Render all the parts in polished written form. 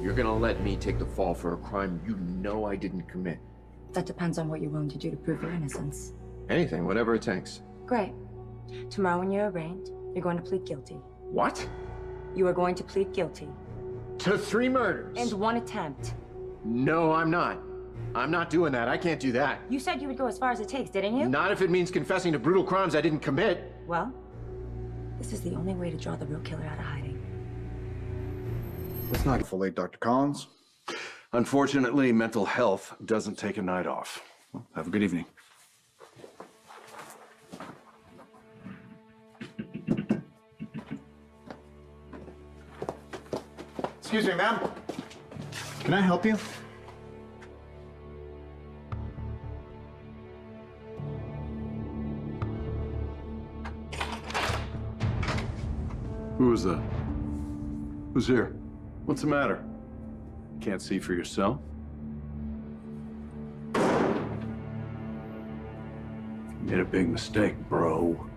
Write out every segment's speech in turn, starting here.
You're gonna let me take the fall for a crime you know I didn't commit. That depends on what you're willing to do to prove your innocence. Anything, whatever it takes. Great. Tomorrow when you're arraigned, you're going to plead guilty. What? You are going to plead guilty. To 3 murders? And 1 attempt. No, I'm not. I'm not doing that. I can't do that. You said you would go as far as it takes, didn't you? Not if it means confessing to brutal crimes I didn't commit. Well, this is the only way to draw the real killer out of hiding. Let's not late, Dr. Collins. Unfortunately, mental health doesn't take a night off. Well, have a good evening. Excuse me, ma'am. Can I help you? Who is that? Who's here? What's the matter? Can't see for yourself? You made a big mistake, bro.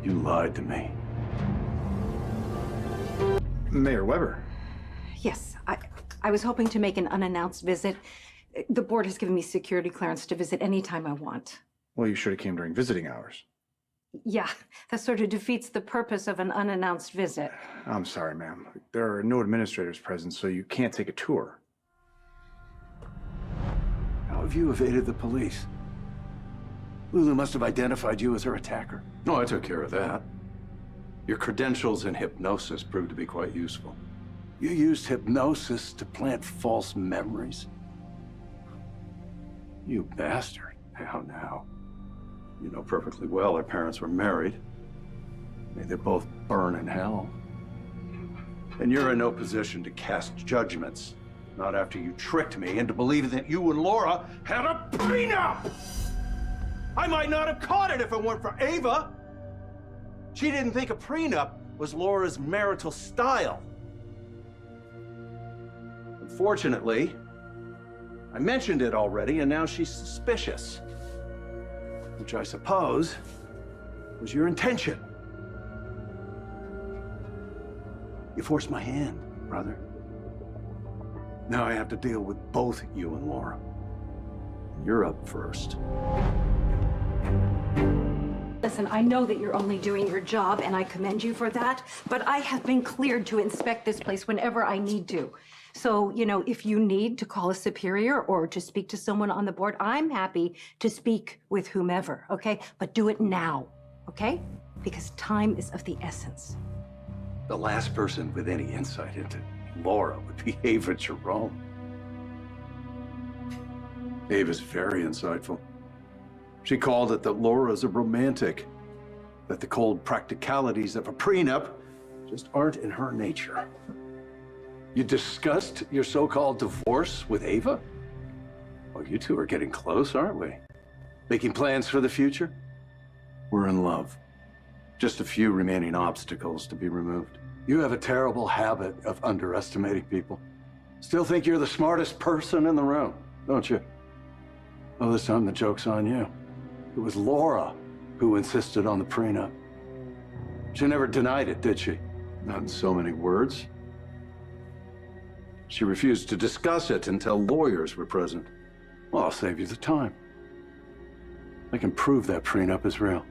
You lied to me. Mayor Weber. Yes, I was hoping to make an unannounced visit. The board has given me security clearance to visit anytime I want. Well, you should have came during visiting hours. Yeah, that sort of defeats the purpose of an unannounced visit. I'm sorry, ma'am. There are no administrators present, so you can't take a tour. How have you evaded the police? Lulu must have identified you as her attacker. No, I took care of that. Your credentials in hypnosis proved to be quite useful. You used hypnosis to plant false memories? You bastard. Now. You know perfectly well our parents were married. May they both burn in hell. And you're in no position to cast judgments. Not after you tricked me into believing that you and Laura had a prenup! I might not have caught it if it weren't for Ava. She didn't think a prenup was Laura's marital style. Unfortunately, I mentioned it already, and now she's suspicious. Which I suppose was your intention. You forced my hand, brother. Now I have to deal with both you and Laura. You're up first. Listen, I know that you're only doing your job, and I commend you for that, but I have been cleared to inspect this place whenever I need to. So, you know, if you need to call a superior or to speak to someone on the board, I'm happy to speak with whomever, okay? But do it now, okay? Because time is of the essence. The last person with any insight into Laura would be Ava Jerome. Ava's very insightful. She called it that Laura's a romantic, that the cold practicalities of a prenup just aren't in her nature. You discussed your so-called divorce with Ava? Well, you two are getting close, aren't we? Making plans for the future? We're in love. Just a few remaining obstacles to be removed. You have a terrible habit of underestimating people. Still think you're the smartest person in the room, don't you? Well, this time the joke's on you. It was Laura who insisted on the prenup. She never denied it, did she? Not in so many words. She refused to discuss it until lawyers were present. Well, I'll save you the time. I can prove that prenup is real.